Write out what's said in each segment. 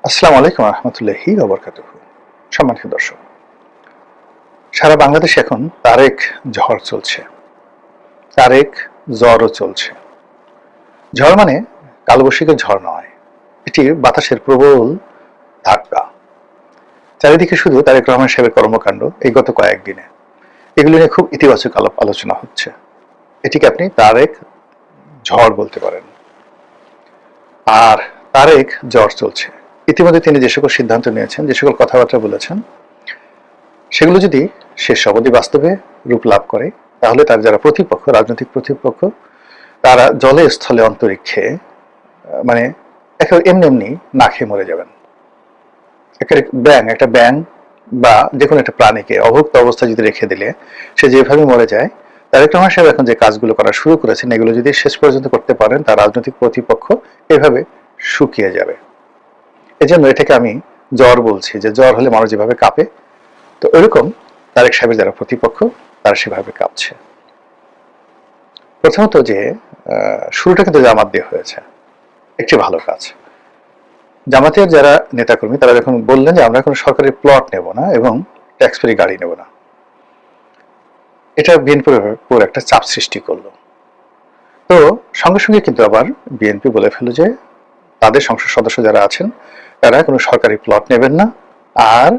আসসালামু আলাইকুম রহমতুল্লাহি ওয়া বারাকাতুহু। সম্মানিত দর্শক, সারা বাংলাদেশে এখন তারেক ঝড় চলছে, তারেক জ্বরও চলছে। ঝড় মানে কালবৈশাখীর ঝড় নয়, এটি বাতাসের প্রবল ধাক্কা। চারিদিকে শুধু তারেক রহমান সাহেবের কর্মকাণ্ড এই গত কয়েকদিনে, এগুলো নিয়ে খুব ইতিবাচক আলোচনা হচ্ছে। এটিকে আপনি তারেক ঝড় বলতে পারেন। আর তারেক জ্বর চলছে। ইতিমধ্যে তিনি যে সকল সিদ্ধান্ত নিয়েছেন, যে সকল কথাবার্তা বলেছেন, সেগুলো যদি শেষ অবধি বাস্তবে রূপ লাভ করে, তাহলে তার যারা প্রতিপক্ষ, রাজনৈতিক প্রতিপক্ষ, তারা জলে স্থলে অন্তরিক্ষে মানে একেবারে এমনি এমনি না খেয়ে মরে যাবেন। একটা ব্যাং বা যে কোনো একটা প্রাণীকে অভুক্ত অবস্থায় যদি রেখে দিলে সে যেভাবে মরে যায়, তারেক রহমান সাহেব এখন যে কাজগুলো করা শুরু করেছেন, এগুলো যদি শেষ পর্যন্ত করতে পারেন, তার রাজনৈতিক প্রতিপক্ষ এভাবে শুকিয়ে যাবে। এজন্য এটাকে আমি জ্বর বলছি, যে জ্বর হলে মানুষ যেভাবে কাঁপে, তো এরকম তারেক সাহেবের যারা প্রতিপক্ষ তারা সেভাবে কাঁপছে। প্রথমত যে শুরুটা কিন্তু জামাত দিয়ে হয়েছে, একটি ভালো কাজ। জামাতের যারা নেতাকর্মী তারা যখন বললেন যে আমরা কোনো সরকারি প্লট নেব না এবং ট্যাক্স ফ্রি গাড়ি নেব না, এটা বিএনপির উপর একটা চাপ সৃষ্টি করলো। তো সঙ্গে সঙ্গে কিন্তু আবার বিএনপি বলে ফেলল যে তাদের সংসদ সদস্য যারা আছেন তারা কোনো সরকারি প্লট নেবেন না আর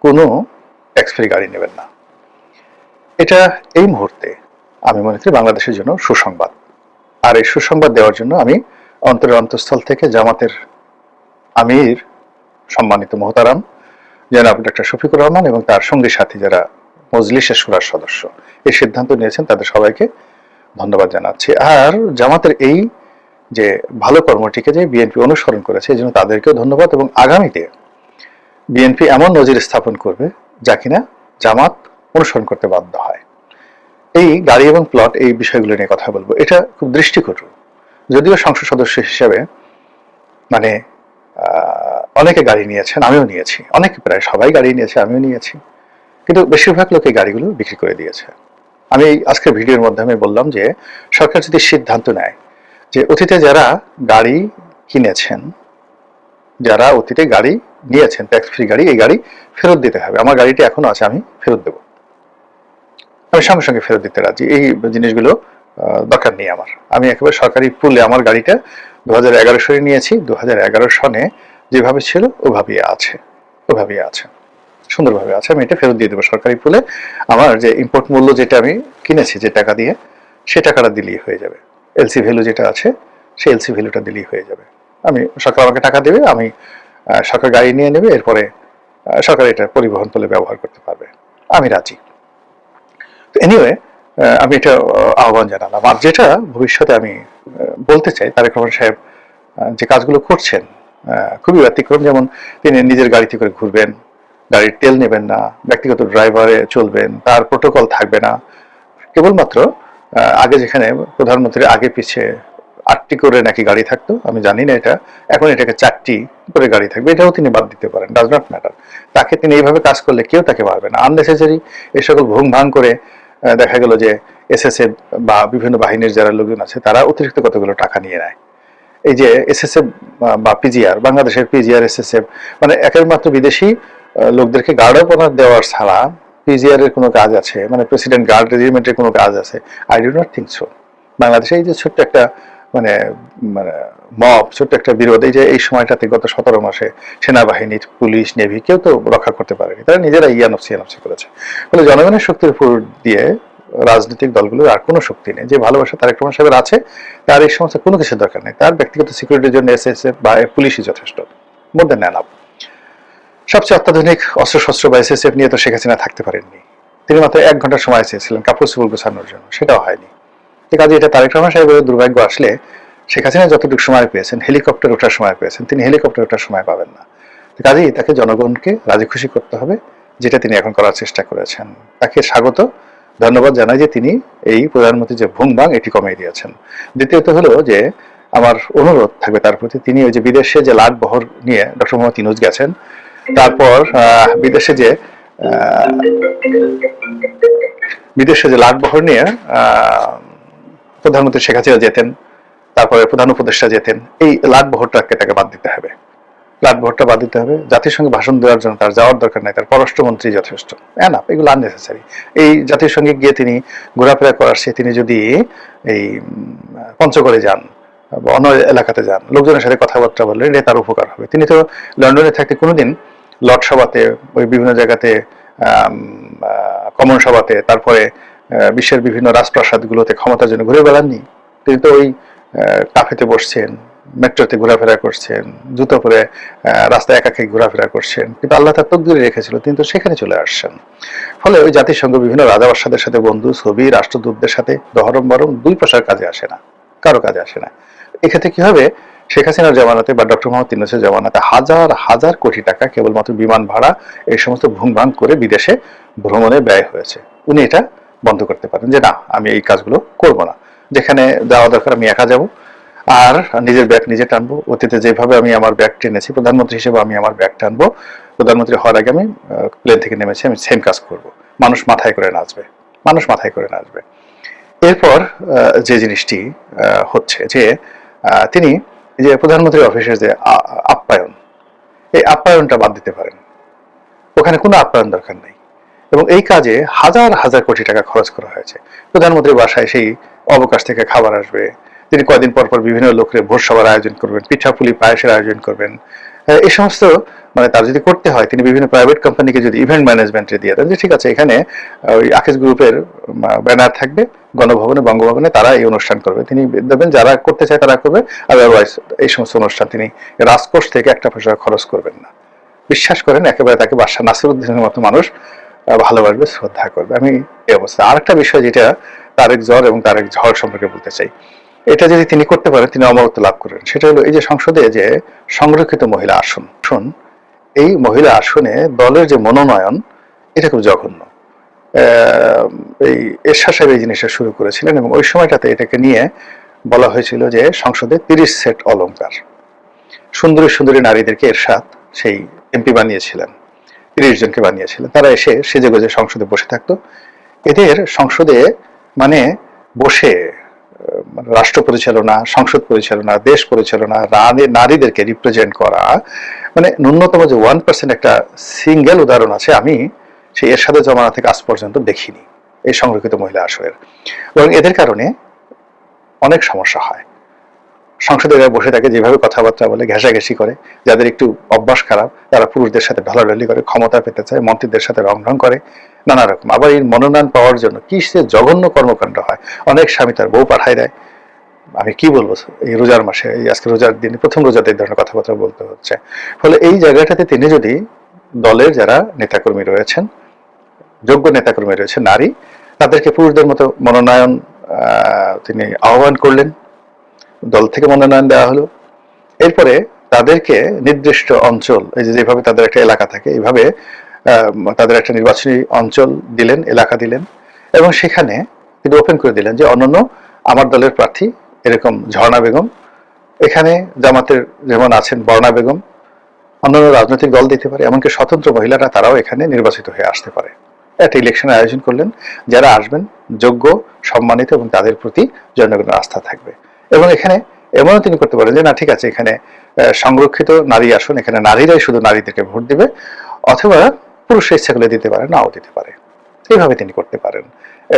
কোনো ট্যাক্স ফ্রি গাড়ি নেবেন না। এটা এই মুহূর্তে আমি মনে করি বাংলাদেশের জন্য সুসংবাদ। আর এই সুসংবাদ দেওয়ার জন্য আমি অন্তরের অন্তঃস্থল থেকে জামাতের আমির সম্মানিত মোহতারাম জনাব ডক্টর শফিকুর রহমান এবং তার সঙ্গী সাথী যারা মজলিসের সুরার সদস্য এই সিদ্ধান্ত নিয়েছেন, তাদের সবাইকে ধন্যবাদ জানাচ্ছি। আর জামাতের এই যে ভালো কর্মটিকে যে বিএনপি অনুসরণ করেছে, এই জন্য তাদেরকেও ধন্যবাদ। এবং আগামীতে বিএনপি এমন নজির স্থাপন করবে যা কিনা জামাত অনুসরণ করতে বাধ্য হয়। এই গাড়ি এবং প্লট, এই বিষয়গুলো নিয়ে কথা বলবো। এটা খুব দৃষ্টিকটু, যদিও সংসদ সদস্য হিসেবে মানে অনেকে গাড়ি নিয়েছেন, আমিও নিয়েছি, অনেকে প্রায় সবাই গাড়ি নিয়েছে, আমিও নিয়েছি, কিন্তু বেশিরভাগ লোক এই গাড়িগুলো বিক্রি করে দিয়েছে। আমি আজকের ভিডিওর মাধ্যমে বললাম যে সরকার যদি সিদ্ধান্ত নেয় যে অতীতে যারা গাড়ি কিনেছেন, যারা অতীতে গাড়ি নিয়েছেন ট্যাক্স ফ্রি গাড়ি, এই গাড়ি ফেরত দিতে হবে। আমার গাড়িটি এখনো আছে, আমি ফেরত দেবো, আমি সঙ্গে সঙ্গে ফেরত দিতে রাজি। এই জিনিসগুলো দরকার নেই আমার। আমি একেবারে সরকারি পুলে আমার গাড়িটা 2011 সালে নিয়েছি। 2011 সনে যেভাবে ছিল ওভাবেই আছে, ওভাবেই আছে, সুন্দরভাবে আছে। আমি এটা ফেরত দিয়ে দেবো সরকারি পুলে। আমার যে ইম্পোর্ট মূল্য যেটা আমি কিনেছি যে টাকা দিয়ে, সে টাকাটা দিলেই হয়ে যাবে। এলসি ভ্যালু যেটা আছে সেই এলসি ভ্যালুটা দিলেই হয়ে যাবে। সরকার আমাকে টাকা দেবে, আমি সরকার গাড়ি নিয়ে নেবে, এরপরে সরকার এটা পরিবহন বলে ব্যবহার করতে পারবে, আমি রাজি। এনিওয়ে, আমি এটা আহ্বান জানালাম। আর যেটা ভবিষ্যতে আমি বলতে চাই, তারেক রহমান সাহেব যে কাজগুলো করছেন খুবই ব্যতিক্রম। যেমন তিনি নিজের গাড়িতে করে ঘুরবেন, গাড়ির তেল নেবেন না, ব্যক্তিগত ড্রাইভারে চলবেন, তার প্রোটোকল থাকবে না। কেবলমাত্র আগে যেখানে প্রধানমন্ত্রীর আগে পিছিয়ে 8টি করে নাকি গাড়ি থাকতো, আমি জানি না এটা, এখন এটাকে 4টি করে গাড়ি থাকবে। এটাও তিনি বাদ দিতে পারেন, ডাজ নট ম্যাটার। তাকে তিনি এইভাবে কাজ করলে কেউ তাকে মারবে না। আননেসেসারি এই সকল ভুং ভাং করে দেখা গেল যে এসএসএফ বা বিভিন্ন বাহিনীর যারা লোকজন আছে তারা অতিরিক্ত কতগুলো টাকা নিয়ে নেয়। এই যে এসএসএফ বা পিজিআর, বাংলাদেশের পিজিআর এসএসএফ, মানে একের মাত্র বিদেশি লোকদেরকে গার্ড অফ অনার দেওয়ার ছাড়া পিজিআর এর কোনো কাজ আছে, মানে প্রেসিডেন্ট গার্ড রেজিমেন্টের কোনো কাজ আছে? I do not think so. বাংলাদেশে এই যে ছোট্ট একটা মানে মানে মব, ছোট্ট একটা বিরোধ, এই যে এই সময়টাতে গত 17 মাসে সেনাবাহিনী, পুলিশ, নেভি কেউ তো রক্ষা করতে পারেনি, তারা নিজেরা ইয়ানফসি করেছে। ফলে জনগণের শক্তির উপর দিয়ে রাজনৈতিক দলগুলোর আর কোনো শক্তি নেই। যে ভালোবাসা তারেক রহমান সাহেবের আছে, তার এই সমস্ত কোনো কিছুর দরকার নেই। তার ব্যক্তিগত সিকিউরিটির জন্য এসএসএফ বা পুলিশই যথেষ্ট, মোর দ্যান এনাফ। সবচেয়ে অত্যাধুনিক অস্ত্রশস্ত্র বা এসএসএফ নিয়ে তো শেখ হাসিনা থাকতে পারেননি। তিনি মাত্র 1 ঘন্টা সময় চেয়েছিলেন কাপড় চোপড় গোছানোর জন্য, সেটাও হয়নি। কাজে এটা তারেক রহমান সাহেবের দুর্ভাগ্য। আসলে শেখ হাসিনা যতটুকু সময় পেয়েছেন, হেলিকপ্টার ওঠার সময় পেয়েছেন, তিনি হেলিকপ্টার ওঠার সময় পাবেন না। কাজেই তাকে জনগণকে রাজি খুশি করতে হবে, যেটা তিনি এখন করার চেষ্টা করেছেন। তাকে স্বাগত, ধন্যবাদ জানাই যে তিনি এই প্রধানমন্ত্রী যে ভুং ভাং এটি কমিয়ে দিয়েছেন। দ্বিতীয়ত হলো যে আমার অনুরোধ থাকবে তার প্রতি, তিনি ওই যে বিদেশে যে লাট বহর নিয়ে ডক্টর মোহাম্মদ ইউনূস গেছেন, তারপর বিদেশে যে লাট বহর নিয়ে প্রধানমন্ত্রী শেখ হাসিনা যেতেন, তারপরে প্রধান উপদেষ্টা যেতেন, এই লাট বহরটাকে তাকে বাদ দিতে হবে। ফ্ল্যাট ভোটটা বাদ দিতে হবে, জাতিসংঘে ভাষণ দেওয়ার জন্য তার যাওয়ার দরকার নাই, তার পররাষ্ট্রমন্ত্রী যথেষ্ট। এনাফ, এগুলো আননেসেসারি। এই জাতিসংঘে গিয়ে তিনি ঘোরাফেরা করার চেয়ে তিনি যদি এই পঞ্চগড়ে যান বা অন্য এলাকাতে যান, লোকজনের সাথে কথাবার্তা বললে এটা তার উপকার হবে। তিনি তো লন্ডনে থাকতে কোনোদিন লর্ড সভাতে, ওই বিভিন্ন জায়গাতে, কমন সভাতে, তারপরে বিশ্বের বিভিন্ন রাজপ্রাসাদগুলোতে ক্ষমতার জন্য ঘুরে বেড়াননি। তিনি তো ওই কাফেতে বসছেন, মেট্রোতে ঘোরাফেরা করছেন, জুতো পরে রাস্তায় একাকে ঘোরাফেরা করছেন, কিন্তু আল্লাহ তার তকদিরে রেখেছিল তিনি তো সেখানে চলে আসছেন। ফলে ওই জাতিসংঘ বিভিন্ন রাজাবাদশাদের সাথে বন্ধু, ছবি, রাষ্ট্রদূতদের সাথে দহরম বরম দুই পয়সার কাজে আসে না, কারো কাজে আসে না। এক্ষেত্রে কি হবে, শেখ হাসিনার জামানাতে বা ডক্টর মোহাম্মদ ইউনূসের জামানাতে হাজার হাজার কোটি টাকা কেবলমাত্র বিমান ভাড়া এই সমস্ত ভুংভাং করে বিদেশে ভ্রমণে ব্যয় হয়েছে। উনি এটা বন্ধ করতে পারেন যে না, আমি এই কাজগুলো করব না, যেখানে যাওয়া দরকার আমি একা যাব, আর নিজের ব্যাগ নিজে টানবো। অতীতে যেভাবে আমি আমার ব্যাগ টেনেছি, প্রধানমন্ত্রী হিসেবে আমি আমার ব্যাগ টানবো, প্রধানমন্ত্রী হওয়ার আগে আমি প্লেন থেকে নেমেছি, আমি সেম কাজ করব। মানুষ মাথায় করে নাচবে, মানুষ মাথায় করে নাচবে। এরপর যে জিনিসটি হচ্ছে যে তিনি যে প্রধানমন্ত্রী অফিসের যে আপ্যায়ন, এই আপ্যায়নটা বাদ দিতে পারেন। ওখানে কোনো আপ্যায়ন দরকার নেই, এবং এই কাজে হাজার হাজার কোটি টাকা খরচ করা হয়েছে। প্রধানমন্ত্রীর বাসায় সেই অবকাশ থেকে খাবার আসবে, তিনি কয়েকদিন পর পর বিভিন্ন লোকের ভোজ সভার আয়োজন করবেন, পিঠাপুলি পায়েসের আয়োজন করবেন। এই সমস্ত মানে তার যদি করতে হয়, তিনি বিভিন্ন প্রাইভেট কোম্পানিকে যদি ইভেন্ট ম্যানেজমেন্টে দিয়ে দেন যে ঠিক আছে, এখানে ওই আকিজ গ্রুপের ব্যানার থাকবে, গণভবনে, বঙ্গভবনে, তারা এই অনুষ্ঠান করবে, তিনি দেবেন, যারা করতে চায় তারা করবে, আদারওয়াইজ এই সমস্ত অনুষ্ঠান তিনি রাজকোষ থেকে একটা পয়সা খরচ করবেন না। বিশ্বাস করেন, একেবারে তাকে বাদশাহ নাসিরুদ্দিনের মতো মানুষ ভালোবাসবে, শ্রদ্ধা করবে। আমি এই অবস্থা। আরেকটা বিষয় যেটা তারেক জর এবং তারেক ঝড় সম্পর্কে বলতে চাই, এটা যদি তিনি করতে পারেন তিনি অমরত্ব লাভ করেন। সেটা হলো এই যে সংসদে যে সংরক্ষিত মহিলা আসন, এই মহিলা আসনে দলের যে মনোনয়ন, এটা খুব জঘন্য। এই এরশাদ সাহেব এই জিনিসটা শুরু করেছিলেন, এবং ওই সময়টাতে এটাকে নিয়ে বলা হয়েছিল যে সংসদে 30 সেট অলংকার, সুন্দরী সুন্দরী নারীদেরকে এরশাদ সেই এমপি বানিয়েছিলেন, 30 জনকে বানিয়েছিলেন। তারা এসে সেজে গুজে সংসদে বসে থাকতো। এদের সংসদে মানে বসে রাষ্ট্র পরিচালনা, সংসদ পরিচালনা, দেশ পরিচালনা, নারীদেরকে রিপ্রেজেন্ট করা, মানে ন্যূনতম যে 1% একটা সিঙ্গেল উদাহরণ আছে আমি সেই এরশাদের জমানা থেকে আজ পর্যন্ত দেখিনি এই সংরক্ষিত মহিলা আসনের। এবং এদের কারণে অনেক সমস্যা হয়। সংসদে বসে থাকে, যেভাবে কথাবার্তা বলে, ঘেঁষাঘেঁষি করে, যাদের একটু অভ্যাস খারাপ তারা পুরুষদের সাথে ঢলাঢলি করে, ক্ষমতা পেতে চায়, মন্ত্রীদের সাথে রং করে, নানা রকম। আবার এই মনোনয়ন পাওয়ার জন্য কি সে জঘন্য কর্মকাণ্ড হয়। অনেক স্বামী তার বউ পাঠায় দেয়। আমি কি বলবো, এই রোজার মাসে, এই আজকে রোজার দিনে প্রথম রোজাতে এই ধরনের কথাবার্তা বলতে হচ্ছে। ফলে এই জায়গাটাতে তিনি যদি দলের যারা নেতাকর্মী রয়েছেন, যোগ্য নেতাকর্মী রয়েছে নারী, তাদেরকে পুরুষদের মতো মনোনয়ন তিনি আহ্বান করলেন, দল থেকে মনোনয়ন দেওয়া হলো। এরপরে তাদেরকে নির্দিষ্ট অঞ্চল, এই যে যেভাবে তাদের একটা এলাকা থাকে, এইভাবে তাদের একটা নির্বাচনী অঞ্চল দিলেন, এলাকা দিলেন, এবং সেখানে তিনি ওপেন করে দিলেন যে অন্যান্য আমার দলের প্রার্থী এরকম ঝর্ণা বেগম, এখানে জামাতের যেমন আছেন বর্ণা বেগম, অন্যান্য রাজনৈতিক দল দিতে পারে, এমনকি স্বতন্ত্র মহিলারা তারাও এখানে নির্বাচিত হয়ে আসতে পারে। একটা ইলেকশনের আয়োজন করলেন, যারা আসবেন যোগ্য, সম্মানিত, এবং তাদের প্রতি জনগণের আস্থা থাকবে। এবং এখানে এমনও তিনি করতে পারেন যে না ঠিক আছে, এখানে সংরক্ষিত নারী আসন, এখানে নারীরাই শুধু নারীদেরকে ভোট দিবে, অথবা পুরুষের ইচ্ছা করলে দিতে পারে, নাও দিতে পারে। এইভাবে তিনি করতে পারেন।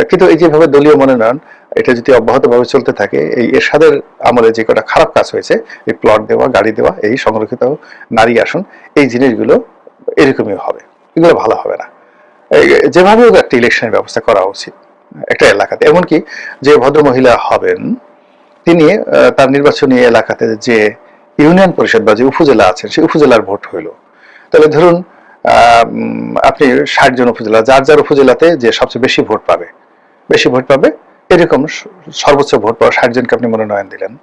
কিন্তু এই যেভাবে দলীয় মনোনয়ন, এটা যদি অব্যাহতভাবে চলতে থাকে, এই এরশাদের আমলে যে কটা খারাপ কাজ হয়েছে, এই প্লট দেওয়া, গাড়ি দেওয়া, এই সংরক্ষিত নারী আসন, এই জিনিসগুলো এরকমই হবে, এগুলো ভালো হবে না। যেভাবেও একটা ইলেকশনের ব্যবস্থা করা উচিত একটা এলাকাতে। এমনকি যে ভদ্র মহিলা হবেন তিনি তার নির্বাচনী এলাকাতে যে ইউনিয়ন পরিষদ বা যে উপজেলা আছেন, সেই উপজেলার ভোট হইল, তাহলে ধরুন আপনি 60 জন উপজেলা, যার যার উপজেলাতে যে সবচেয়ে বেশি ভোট পাবে, এরকম সর্বোচ্চ ভোট পাওয়া 60 জনকে আপনি মনোনয়ন দিলেন।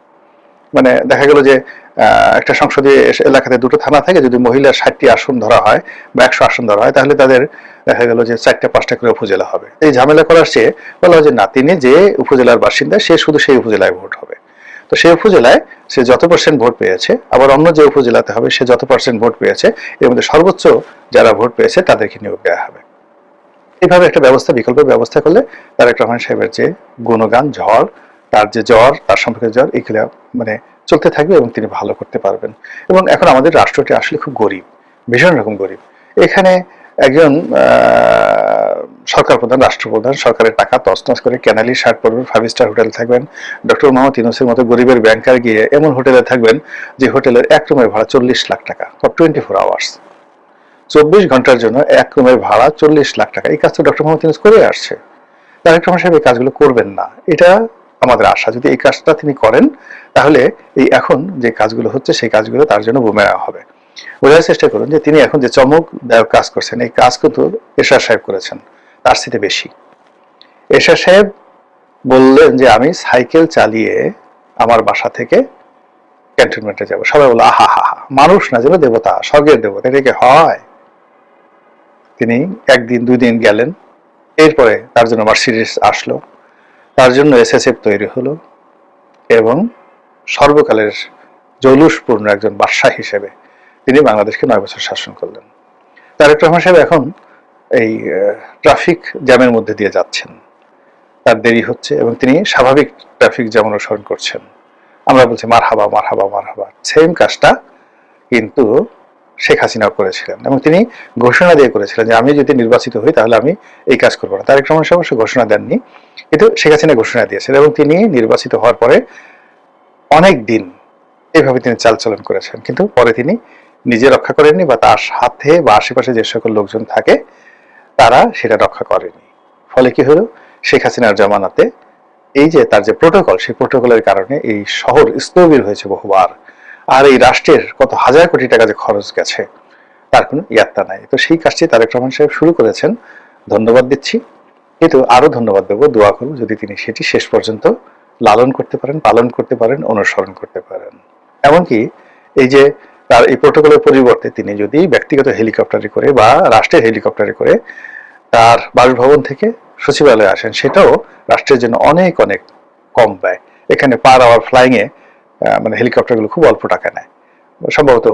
মানে দেখা গেল যে একটা সংসদীয় এলাকাতে দুটো থানা থাকে, যদি মহিলার 60টি আসন ধরা হয় বা 100 আসন ধরা হয়, তাহলে তাদের দেখা গেল যে 4টা-5টা করে উপজেলা হবে। এই ঝামেলা করার চেয়ে বলা হয় যে না, তিনি যে উপজেলার বাসিন্দা সে শুধু সেই উপজেলায় ভোট হবে। তো সেই উপজেলায় সে যত % ভোট পেয়েছে, আবার অন্য যে উপজেলাতে হবে সে যত % ভোট পেয়েছে, এর মধ্যে সর্বোচ্চ যারা ভোট পেয়েছে তাদেরকে নিয়োগ দেওয়া হবে। এইভাবে একটা ব্যবস্থা, বিকল্প ব্যবস্থা করলে তারেক রহমান সাহেবের যে গুণগান, ঝড়, তার যে জ্বর, তার সম্পর্কে জ্বর, এগুলো মানে চলতে থাকবে এবং তিনি ভালো করতে পারবেন। এবং এখন আমাদের রাষ্ট্রটি আসলে খুব গরিব, ভীষণ রকম গরিব। এখানে একজন সরকার প্রধান, রাষ্ট্রপ্রধান সরকারের টাকা তছনছ করে ক্যানালি শার্ট পরবেন, 5 স্টার হোটেল থাকবেন, ডক্টর মোহাম্মদ ইউনূসের মতো গরিবের ব্যাংকার গিয়ে এমন হোটেলে থাকবেন যে হোটেলের এক রুমের ভাড়া 40 লাখ টাকা ফর 24 আওয়ার্স। 24 ঘন্টার জন্য এক রুমের ভাড়া 40 লাখ টাকা। এই কাজ তো ডক্টর মোহাম্মদ ইউনূস করে আসছে। তারেক রহমান সাহেব এই কাজগুলো করবেন না, এটা আমাদের আশা। যদি এই কাজটা তিনি করেন তাহলে এই এখন যে কাজগুলো হচ্ছে সেই কাজগুলো তার জন্য বুমেরাং হবে। বোঝার চেষ্টা করুন যে তিনি এখন যে চমকদায়ক কাজ করছেন, এই কাজ কিন্তু এরশাদ সাহেব করেছেন, তার চেয়ে বেশি। এরশাদ সাহেব বললেন যে আমি সাইকেল চালিয়ে আমার বাসা থেকে ক্যান্টনমেন্টে যাব। সবাই বলল আহা হা হা, মানুষ না যেন দেবতা, স্বর্গের দেবতা, এটাকে হয়? তিনি একদিন 2 দিন গেলেন, এরপরে তার জন্য মার্সিডিজ আসলো, তার জন্য এসএসএফ তৈরি হলো এবং সর্বকালের জৌলুসপূর্ণ একজন বাদশাহ হিসেবে তিনি বাংলাদেশকে 9 বছর শাসন করলেন। তারেক রহমান সাহেব এখন এই ট্রাফিক জ্যামের মধ্যে দিয়ে যাচ্ছেন, তার দেরি হচ্ছে এবং তিনি স্বাভাবিক ট্রাফিক জ্যাম অনুসরণ করছেন। আমরা বলছি মারহাবা মারহাবা মারহাবা, সেম কাজটা কিন্তু শেখ হাসিনাও করেছিলেন এবং তিনি ঘোষণা দিয়ে করেছিলেন যে আমি যদি নির্বাচিত হই তাহলে আমি এই কাজ করবো না। তারেক রহমান সাহেব অবশ্য ঘোষণা দেননি, কিন্তু শেখ হাসিনা ঘোষণা দিয়েছিলেন এবং তিনি নির্বাচিত হওয়ার পরে অনেক দিন এইভাবে তিনি চালচলন করেছেন, কিন্তু পরে তিনি নিজে রক্ষা করেননি বা তার সাথে বা আশেপাশে যে সকল লোকজন থাকে তারা সেটা রক্ষা করেনি। ফলে কি হলো, শেখ হাসিনার জামানাতে এই যে তার যে প্রোটোকল, সেই প্রোটোকলের কারণে এই শহর স্থবির হয়েছে বহুবার, আর এই রাষ্ট্রের কত হাজার কোটি টাকা যে খরচ গেছে তার কোনো ইয়াত্তা নাই। তো সেই কাজটি তারেক রহমান সাহেব শুরু করেছেন, ধন্যবাদ দিচ্ছি, কিন্তু আরো ধন্যবাদ দেবো, দোয়া করব যদি তিনি সেটি শেষ পর্যন্ত লালন করতে পারেন, পালন করতে পারেন, অনুসরণ করতে পারেন। এমনকি এই যে তার এই প্রোটোকলের পরিবর্তে তিনি যদি ব্যক্তিগত হেলিকপ্টারে করে বা রাষ্ট্রের হেলিকপ্টারে করে তার বাসভবন থেকে সচিবালয়ে আসেন, সেটাও রাষ্ট্রের জন্য অনেক অনেক কম ব্যয়। এখানে পার আওয়ার ফ্লাইং এ মানে হেলিকপ্টারগুলো খুব অল্প টাকা নেয়, সম্ভবত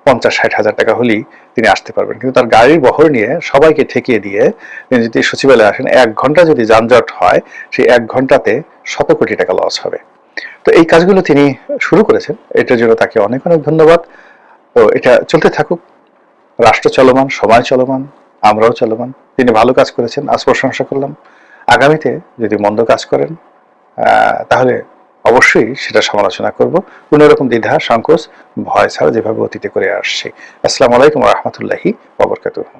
50-60 হাজার টাকা হলেই তিনি আসতে পারবেন। কিন্তু তার গাড়ির বহর নিয়ে সবাইকে ঠেকিয়ে দিয়ে তিনি যদি সচিবালয়ে আসেন, 1 ঘন্টা যদি যানজট হয় সেই 1 ঘন্টাতে 100 কোটি টাকা লস হবে। তো এই কাজগুলো তিনি শুরু করেছেন, এটার জন্য তাকে অনেক অনেক ধন্যবাদ। তো এটা চলতে থাকুক, রাষ্ট্র চলমান, সমাজ চলমান, আমরাও চলমান। তিনি ভালো কাজ করেছেন, আজ প্রশংসা করলাম। আগামীতে যদি মন্দ কাজ করেন তাহলে অবশ্যই সেটা সমালোচনা করব, কোনো রকম দ্বিধা সংকোচ ভয় ছাড়া, যেভাবে অতীতে করে আসছি। আসসালামু আলাইকুম ওয়া রাহমাতুল্লাহি ওয়া বারাকাতুহু।